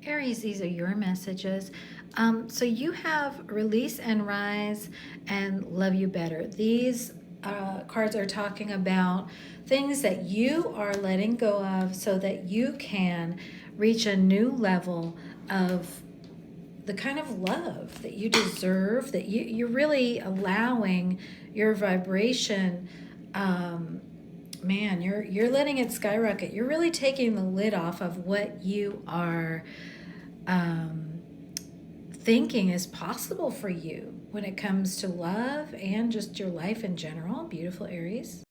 Aries, these are your messages. So you have release and rise and love you better. These cards are talking about things that you are letting go of so that you can reach a new level of the kind of love that you deserve, that you're really allowing your vibration. Man, you're letting it skyrocket. You're really taking the lid off of what you are thinking is possible for you when it comes to love and just your life in general. Beautiful Aries.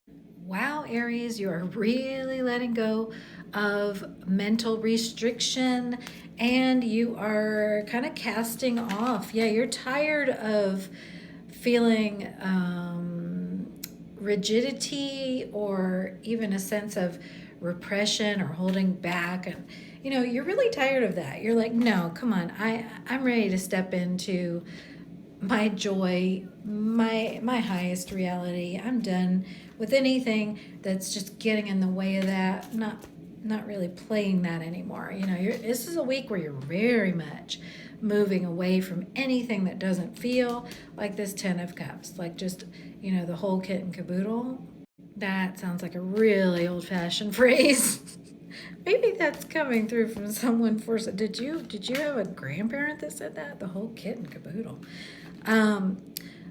Wow, Aries, you are really letting go of mental restriction and you are kind of casting off. Yeah, you're tired of feeling rigidity or even a sense of repression or holding back. And you're really tired of that. You're like, no, come on, I'm ready to step into my joy, my highest reality. I'm done with anything that's just getting in the way of that. Not really playing that anymore. This is a week where you're very much moving away from anything that doesn't feel like this 10 of Cups, like just the whole kit and caboodle. That sounds like a really old-fashioned phrase. Maybe that's coming through from someone for. Did you have a grandparent that said that? The whole kit and caboodle.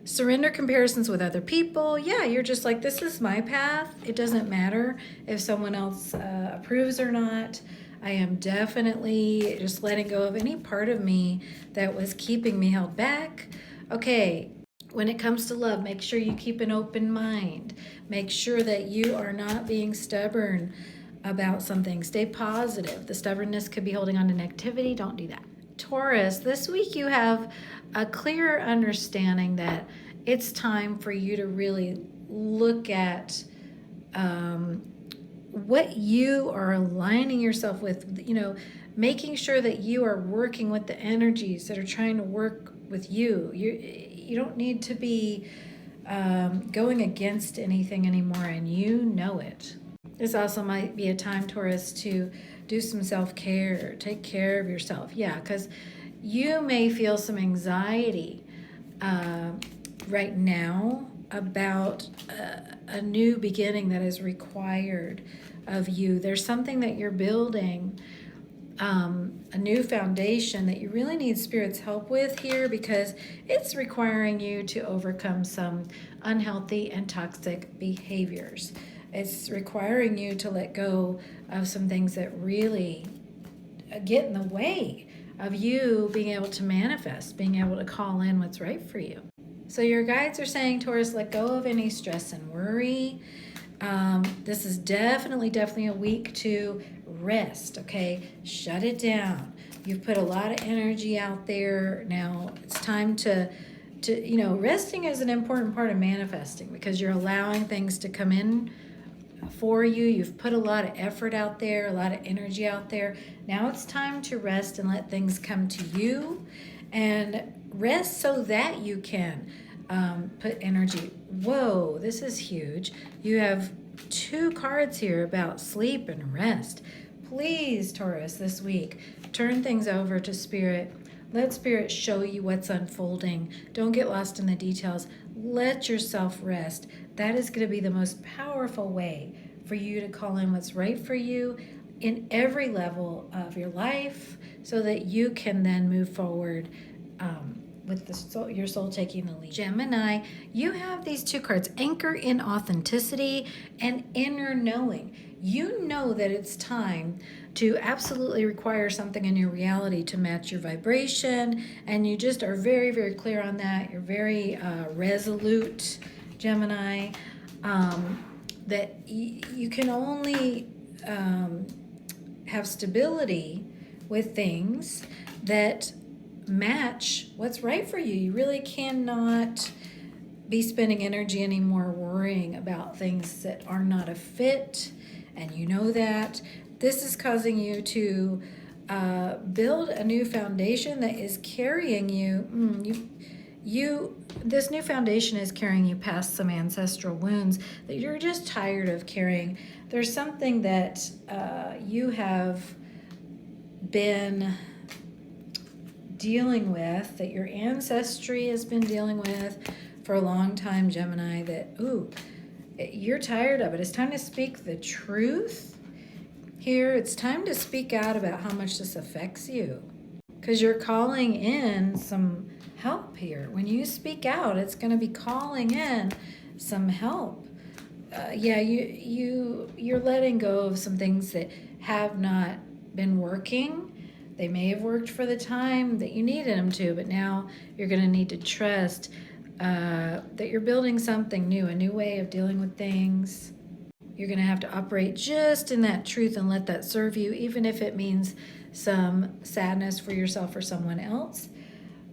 Surrender comparisons with other people. Yeah, you're just like, this is my path. It doesn't matter if someone else approves or not. I am definitely just letting go of any part of me that was keeping me held back. Okay, when it comes to love, make sure you keep an open mind. Make sure that you are not being stubborn about something. Stay positive. The stubbornness could be holding on to negativity. Don't do that. Taurus, this week you have a clear understanding that it's time for you to really look at what you are aligning yourself with, making sure that you are working with the energies that are trying to work with you. You don't need to be going against anything anymore, and you know it. This also might be a time, Taurus, to do some self-care, take care of yourself. Yeah, because you may feel some anxiety right now about a new beginning that is required of you. There's something that you're building, a new foundation that you really need Spirit's help with here, because it's requiring you to overcome some unhealthy and toxic behaviors. It's requiring you to let go of some things that really get in the way of you being able to manifest, being able to call in what's right for you. So your guides are saying, Taurus, let go of any stress and worry. This is definitely a week to rest, okay? Shut it down. You've put a lot of energy out there. Now it's time to resting is an important part of manifesting, because you're allowing things to come in for you. You've put a lot of effort out there, a lot of energy out there. Now it's time to rest and let things come to you, and rest so that you can put energy. Whoa, this is huge. You have 2 cards here about sleep and rest. Please, Taurus, this week, turn things over to Spirit. Let Spirit show you what's unfolding. Don't get lost in the details. Let yourself rest. That is going to be the most powerful way for you to call in what's right for you in every level of your life, so that you can then move forward with your soul taking the lead. Gemini, you have these 2 cards, anchor in authenticity and inner knowing. You know that it's time to absolutely require something in your reality to match your vibration, and you just are very, very clear on that. You're very resolute, Gemini, that you can only have stability with things that match what's right for you. You really cannot be spending energy anymore worrying about things that are not a fit, and you know that. This is causing you to build a new foundation that is carrying you. This new foundation is carrying you past some ancestral wounds that you're just tired of carrying. There's something that you have been dealing with, that your ancestry has been dealing with for a long time, Gemini, that, ooh, you're tired of it. It's time to speak the truth here. It's time to speak out about how much this affects you, because you're calling in some help here. When you speak out, it's going to be calling in some help. You're letting go of some things that have not been working. They may have worked for the time that you needed them to, but now you're going to need to trust that you're building something new, a new way of dealing with things. You're going to have to operate just in that truth and let that serve you, even if it means some sadness for yourself or someone else.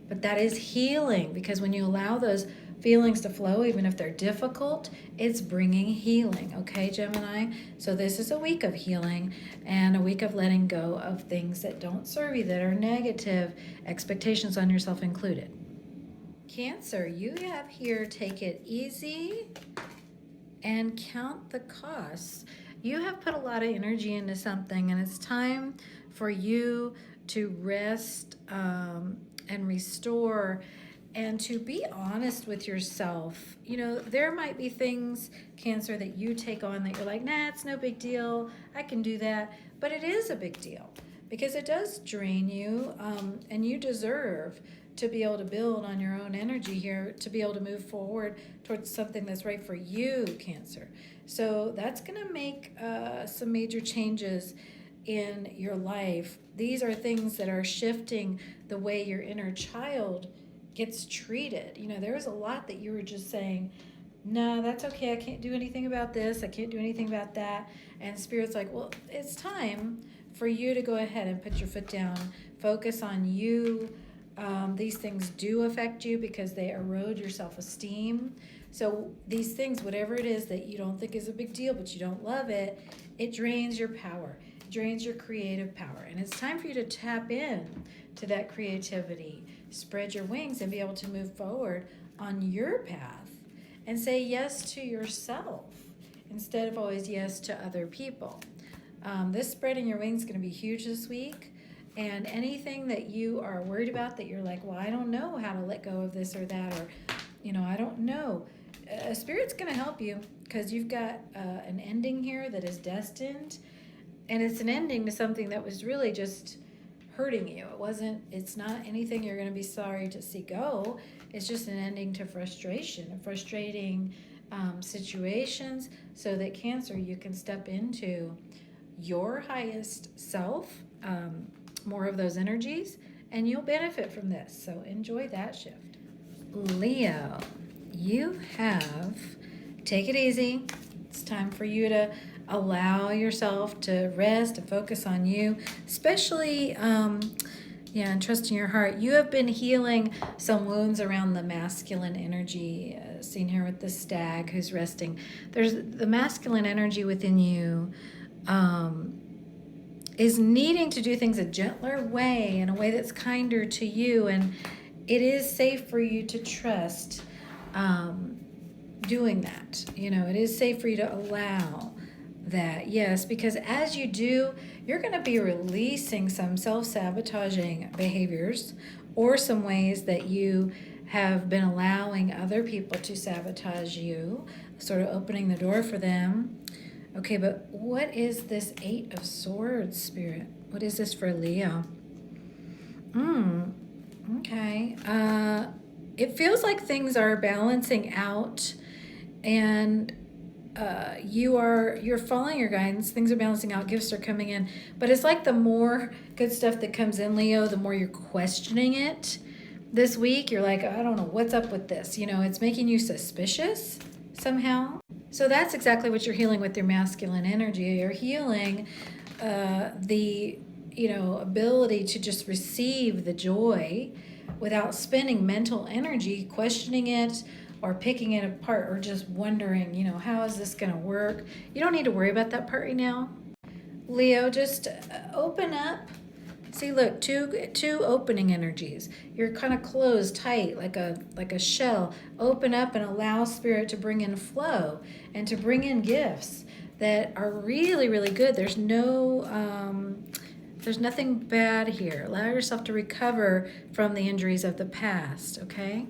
But that is healing, because when you allow those feelings to flow, even if they're difficult, it's bringing healing. Okay, Gemini? So this is a week of healing and a week of letting go of things that don't serve you, that are negative, expectations on yourself included. Cancer, you have here, take it easy and count the costs. You have put a lot of energy into something, and it's time for you to rest and restore, and to be honest with yourself. You know, there might be things, Cancer, that you take on that you're like, nah, it's no big deal, I can do that. But it is a big deal, because it does drain you, and you deserve to be able to build on your own energy here, to be able to move forward towards something that's right for you, Cancer. So that's going to make some major changes in your life. These are things that are shifting the way your inner child gets treated. You know, there was a lot that you were just saying, no, that's okay, I can't do anything about this, I can't do anything about that. And Spirit's like, well, it's time for you to go ahead and put your foot down, focus on you. These things do affect you because they erode your self-esteem. So these things, whatever it is that you don't think is a big deal, but you don't love it, it drains your power, it drains your creative power. And it's time for you to tap in to that creativity, spread your wings, and be able to move forward on your path and say yes to yourself instead of always yes to other people. This spreading your wings is going to be huge this week. And anything that you are worried about, that you're like, well, I don't know how to let go of this or that, or, you know, I don't know. Spirit's going to help you, because you've got an ending here that is destined. And it's an ending to something that was really just hurting you. It's not anything you're going to be sorry to see go. It's just an ending to frustration, frustrating situations, so that Cancer, you can step into your highest self, more of those energies, and you'll benefit from this. So enjoy that shift. Leo, you have, take it easy. It's time for you to allow yourself to rest and focus on you, especially and trust in your heart. You have been healing some wounds around the masculine energy, seen here with the stag who's resting. There's the masculine energy within you is needing to do things a gentler way, in a way that's kinder to you, and it is safe for you to trust doing that. You know, it is safe for you to allow that, yes, because as you do, you're going to be releasing some self-sabotaging behaviors, or some ways that you have been allowing other people to sabotage you, sort of opening the door for them. Okay, but what is this Eight of Swords, Spirit? What is this for Leo? Okay. It feels like things are balancing out, and you're following your guidance. Things are balancing out. Gifts are coming in. But it's like the more good stuff that comes in, Leo, the more you're questioning it. This week, you're like, I don't know, what's up with this? You know, it's making you suspicious somehow. So that's exactly what you're healing with your masculine energy. You're healing the, ability to just receive the joy without spending mental energy questioning it or picking it apart, or just wondering, how is this going to work? You don't need to worry about that part right now. Leo, just open up. See, look, two opening energies. You're kind of closed tight, like a shell. Open up and allow Spirit to bring in flow and to bring in gifts that are really, really good. There's no There's nothing bad here. Allow yourself to recover from the injuries of the past, okay?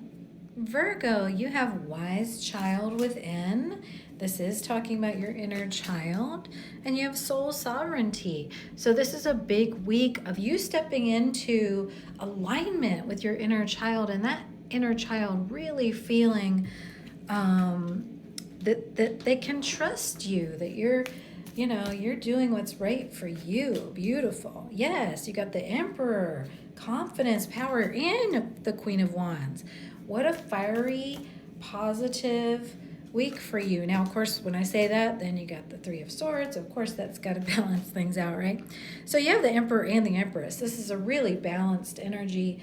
Virgo, you have wise child within. This is talking about your inner child. And you have soul sovereignty. So this is a big week of you stepping into alignment with your inner child, and that inner child really feeling that they can trust you, that you're doing what's right for you. Beautiful. Yes, you got the Emperor, confidence, power, and the Queen of Wands. What a fiery, positive week for you. Now, of course, when I say that, then you got the Three of Swords. Of course, that's got to balance things out, right? So you have the Emperor and the Empress. This is a really balanced energy.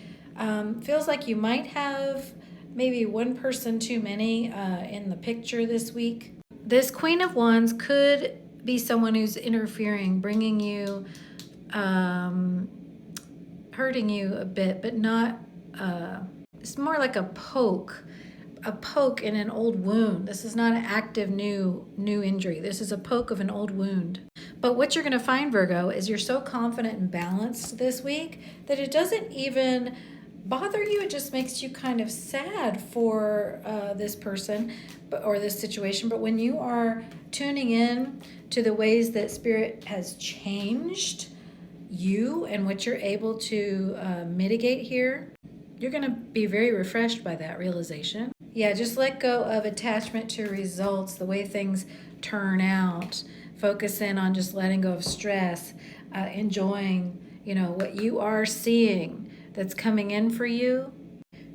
Feels like you might have maybe one person too many in the picture this week. This Queen of Wands could be someone who's interfering, bringing you, hurting you a bit, but not, it's more like a poke in an old wound. This is not an active new injury. This is a poke of an old wound. But what you're going to find, Virgo, is you're so confident and balanced this week that it doesn't even bother you. It just makes you kind of sad for this person or this situation. But when you are tuning in to the ways that Spirit has changed you and what you're able to mitigate here, you're going to be very refreshed by that realization. Yeah, just let go of attachment to results, the way things turn out. Focus in on just letting go of stress, enjoying, what you are seeing that's coming in for you.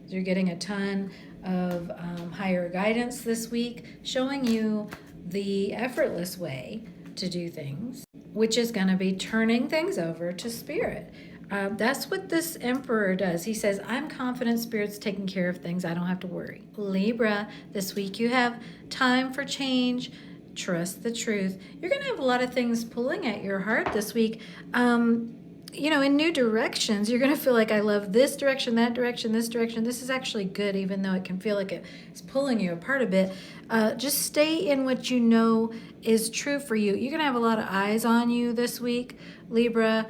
You're getting a ton of higher guidance this week, showing you the effortless way to do things, which is going to be turning things over to Spirit. That's what this Emperor does. He says, I'm confident Spirit's taking care of things. I don't have to worry. Libra, this week you have time for change. Trust the truth. You're going to have a lot of things pulling at your heart this week. In new directions. You're going to feel like, I love this direction, that direction, this direction. This is actually good, even though it can feel like it's pulling you apart a bit. Just stay in what you know is true for you. You're going to have a lot of eyes on you this week, Libra.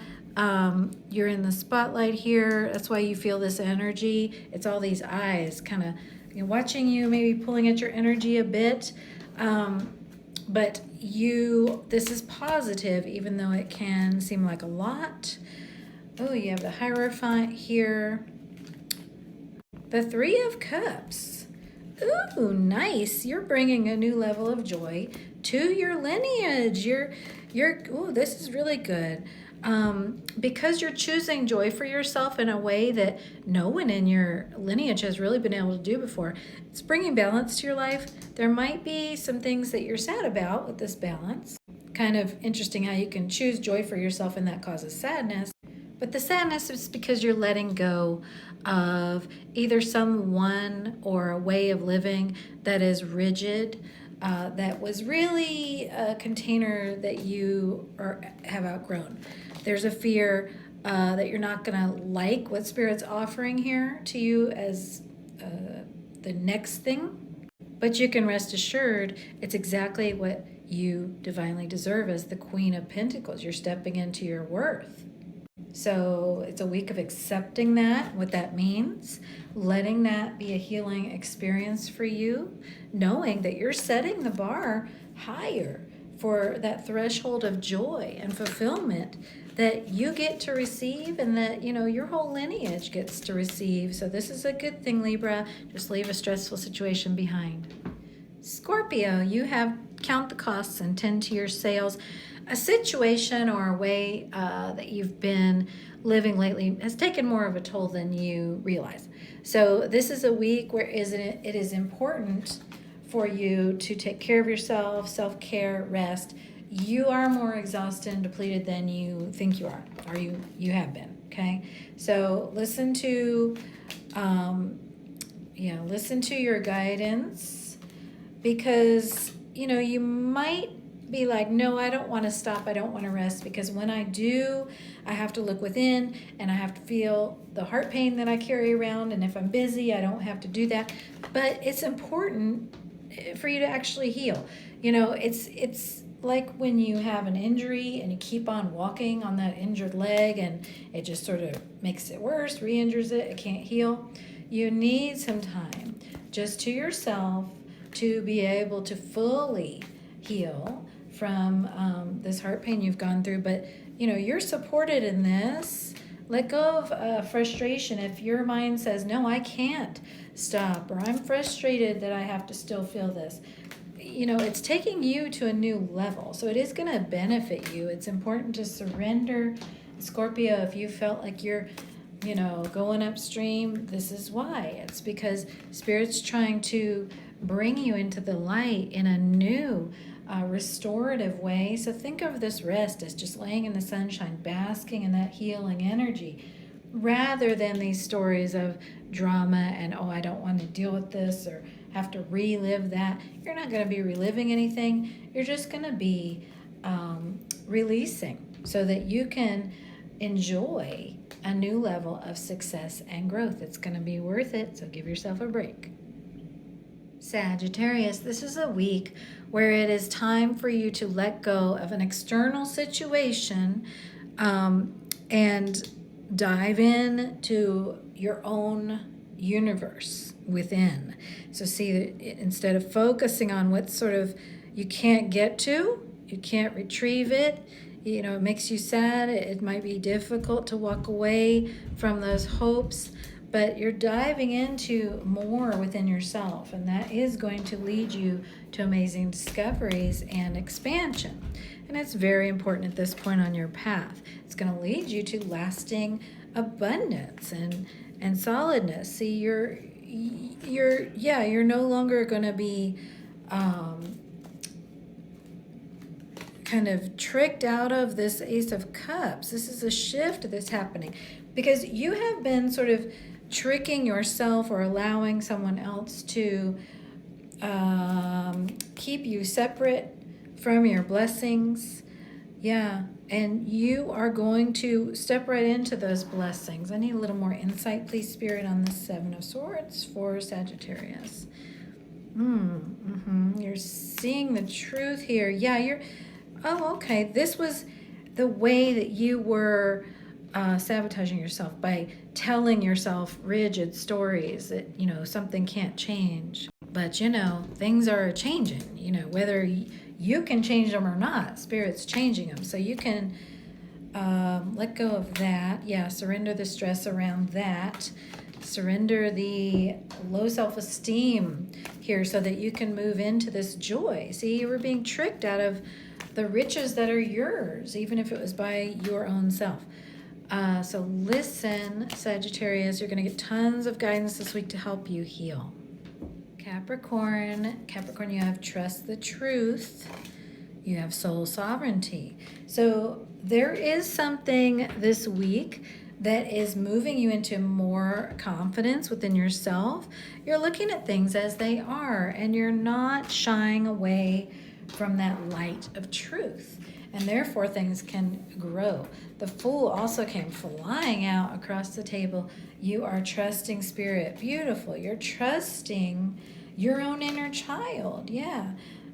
You're in the spotlight here. That's why you feel this energy. It's all these eyes kind of watching you, maybe pulling at your energy a bit. But this is positive, even though it can seem like a lot. Oh, you have the Hierophant here. The Three of Cups. Ooh, nice. You're bringing a new level of joy to your lineage. This is really good. Because you're choosing joy for yourself in a way that no one in your lineage has really been able to do before. It's bringing balance to your life. There might be some things that you're sad about with this balance. Kind of interesting how you can choose joy for yourself and that causes sadness. But the sadness is because you're letting go of either someone or a way of living that is rigid, that was really a container that you have outgrown. There's a fear that you're not going to like what Spirit's offering here to you as the next thing. But you can rest assured it's exactly what you divinely deserve as the Queen of Pentacles. You're stepping into your worth. So it's a week of accepting that, what that means, letting that be a healing experience for you, knowing that you're setting the bar higher for that threshold of joy and fulfillment that you get to receive and that, your whole lineage gets to receive. So this is a good thing, Libra. Just leave a stressful situation behind. Scorpio, you have count the costs and tend to your sales. A situation or a way that you've been living lately has taken more of a toll than you realize. So this is a week where it is important for you to take care of yourself, self-care, rest. You are more exhausted and depleted than you think you are, or you have been, okay? So listen to your guidance, because, you might be like, no, I don't want to stop. I don't want to rest, because when I do, I have to look within and I have to feel the heart pain that I carry around. And if I'm busy, I don't have to do that. But it's important for you to actually heal. It's like when you have an injury and you keep on walking on that injured leg and it just sort of makes it worse, re-injures it, it can't heal. You need some time just to yourself to be able to fully heal from this heart pain you've gone through. But, you know, you're supported in this. Let go of frustration. If your mind says, no, I can't stop, or I'm frustrated that I have to still feel this, you know, it's taking you to a new level. So it is going to benefit you. It's important to surrender. Scorpio, if you felt like you're, you know, going upstream, this is why. It's because Spirit's trying to bring you into the light in a new, restorative way. So think of this rest as just laying in the sunshine, basking in that healing energy, rather than these stories of drama and, oh, I don't want to deal with this or have to relive that. You're not going to be reliving anything. You're just going to be releasing so that you can enjoy a new level of success and growth. It's going to be worth it, so give yourself a break. Sagittarius, this is a week where it is time for you to let go of an external situation and dive in to your own universe within. So see, instead of focusing on what sort of you can't get to, you can't retrieve it, you know, it makes you sad, it might be difficult to walk away from those hopes, but you're diving into more within yourself, and that is going to lead you to amazing discoveries and expansion. And it's very important at this point on your path. It's going to lead you to lasting abundance and solidness. See, you're no longer going to be kind of tricked out of this Ace of Cups. This is a shift that's happening because you have been sort of tricking yourself or allowing someone else to keep you separate from your blessings. Yeah, and you are going to step right into those blessings. I need a little more insight, please, Spirit, on the Seven of Swords for Sagittarius. You're seeing the truth here. Yeah, oh, okay. This was the way that you were sabotaging yourself by telling yourself rigid stories that, you know, something can't change. But, you know, things are changing, you know, whether you can change them or not. Spirit's changing them. So you can let go of that. Yeah, surrender the stress around that. Surrender the low self-esteem here so that you can move into this joy. See, you were being tricked out of the riches that are yours, even if it was by your own self. So listen, Sagittarius, you're going to get tons of guidance this week to help you heal. Capricorn, you have trust the truth. You have soul sovereignty. So there is something this week that is moving you into more confidence within yourself. You're looking at things as they are, and you're not shying away from that light of truth. And therefore things can grow. The Fool also came flying out across the table. You are trusting Spirit. Beautiful. You're trusting your own inner child. Yeah.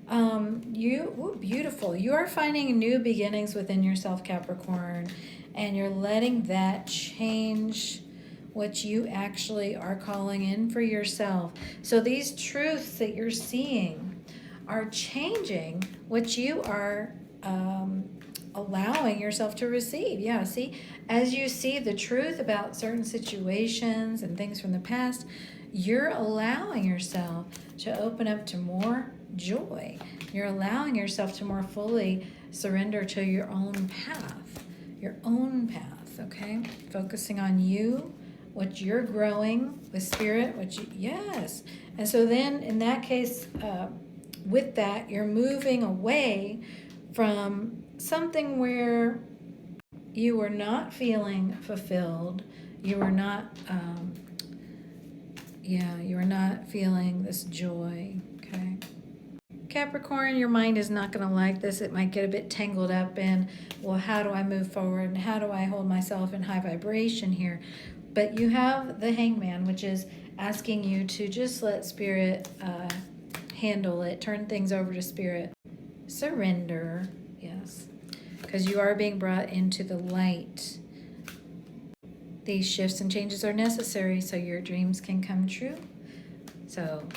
Beautiful. You are finding new beginnings within yourself, Capricorn, and you're letting that change what you actually are calling in for yourself. So these truths that you're seeing are changing what you are allowing yourself to receive. Yeah, see, as you see the truth about certain situations and things from the past, you're allowing yourself to open up to more joy. You're allowing yourself to more fully surrender to your own path, okay? Focusing on you, what you're growing with Spirit, yes. And so then in that case, with that, you're moving away from something where you were not feeling fulfilled. You were not, you were not feeling this joy, okay? Capricorn, your mind is not going to like this. It might get a bit tangled up in, well, how do I move forward and how do I hold myself in high vibration here? But you have the Hangman, which is asking you to just let Spirit handle it, turn things over to Spirit. surrender, yes, because you are being brought into the light. These shifts and changes are necessary so your dreams can come true. So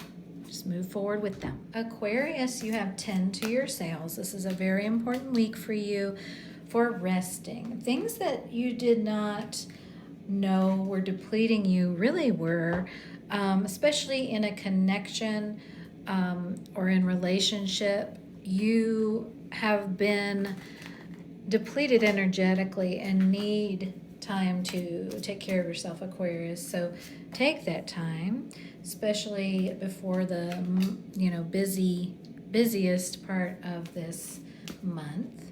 just move forward with them. Aquarius, you have 10 to your sails. This is a very important week for you for resting. Things that you did not know were depleting you really were, especially in a connection or in relationship. You have been depleted energetically and need time to take care of yourself, Aquarius. So take that time, especially before the busiest part of this month.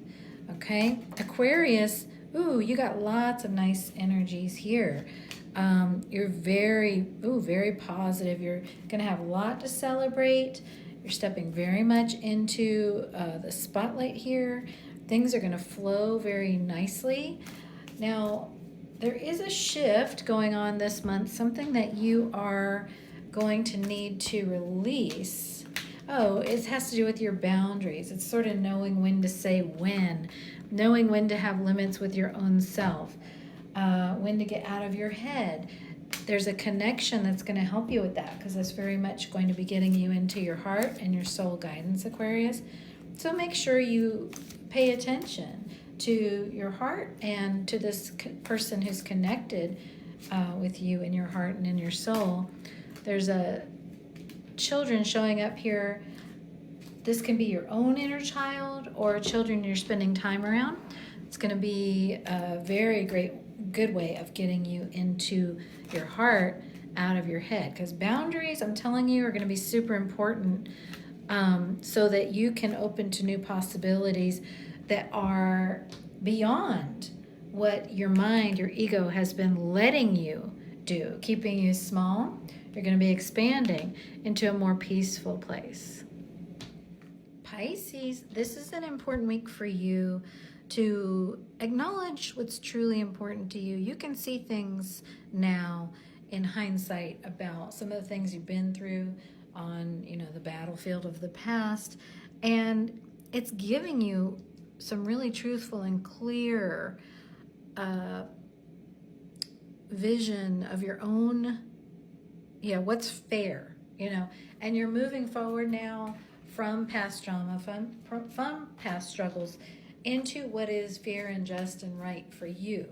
Okay, Aquarius, ooh, you got lots of nice energies here. You're very positive. You're gonna have a lot to celebrate. You're stepping very much into the spotlight here. Things are gonna flow very nicely. Now, there is a shift going on this month, something that you are going to need to release. Oh, it has to do with your boundaries. It's sort of knowing when to say when, knowing when to have limits with your own self, when to get out of your head. There's a connection that's going to help you with that because that's very much going to be getting you into your heart and your soul guidance, Aquarius. So make sure you pay attention to your heart and to this person who's connected with you in your heart and in your soul. There's children showing up here. This can be your own inner child or children you're spending time around. It's going to be a very good way of getting you into your heart out of your head, because boundaries, I'm telling you, are going to be super important, so that you can open to new possibilities that are beyond what your mind, your ego has been letting you do, keeping you small. You're going to be expanding into a more peaceful place. Pisces, this is an important week for you to acknowledge what's truly important to you. You can see things now in hindsight about some of the things you've been through on, the battlefield of the past, and it's giving you some really truthful and clear vision of your own, what's fair, and you're moving forward now from past trauma, from past struggles, into what is fair and just and right for you.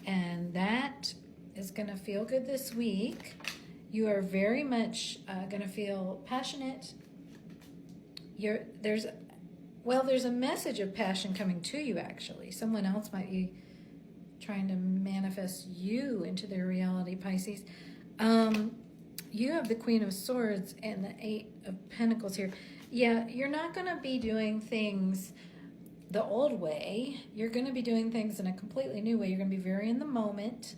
And that is going to feel good this week. You are very much going to feel passionate. There's a message of passion coming to you, actually. Someone else might be trying to manifest you into their reality, Pisces. You have the Queen of Swords and the Eight of Pentacles here. Yeah, you're not going to be doing things the old way. You're going to be doing things in a completely new way. You're going to be very in the moment.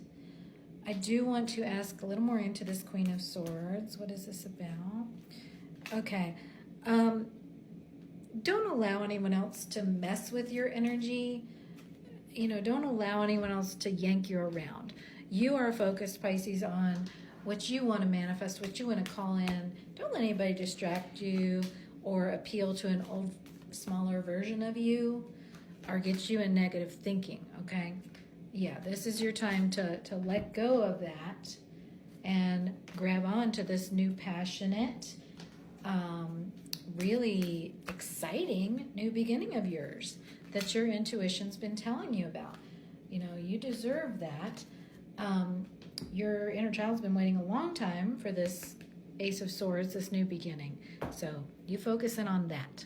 I do want to ask a little more into this Queen of Swords. What is this about? Okay. Don't allow anyone else to mess with your energy. Don't allow anyone else to yank you around. You are focused, Pisces, on what you want to manifest, what you want to call in. Don't let anybody distract you or appeal to an old, smaller version of you or get you in negative thinking, okay? Yeah, this is your time to let go of that and grab on to this new passionate, really exciting new beginning of yours that your intuition's been telling you about. You deserve that. Your inner child's been waiting a long time for this Ace of Swords, this new beginning. So you focus in on that.